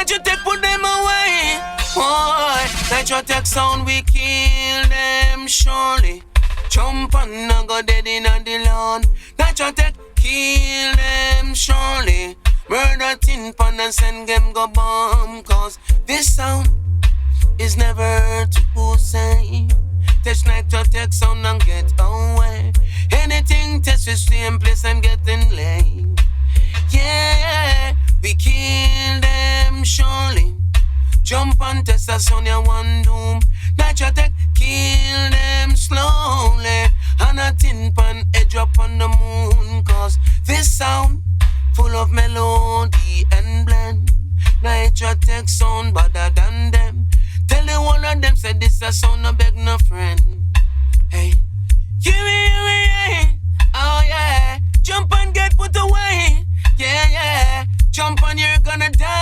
NitraTek put them away. Boy, NitraTek Sound, we kill them surely. Jump and I go dead in the lawn. NitraTek kill them surely. Murder tin pan and send them go bomb. Cause this sound is never to say. Touch NitraTek Sound and get away. Anything test the same place and getting laid. Yeah, we kill them surely. Jump and test a sound, you one doom. NitraTek kill them slowly. And a tin pan edge up on the moon. Cause this sound full of melody and blend. NitraTek Sound better than them. Tell the one of them said this a sound no beg no friend. Hey, yeah. Oh yeah, jump and get put away. Yeah, jump and you're gonna die.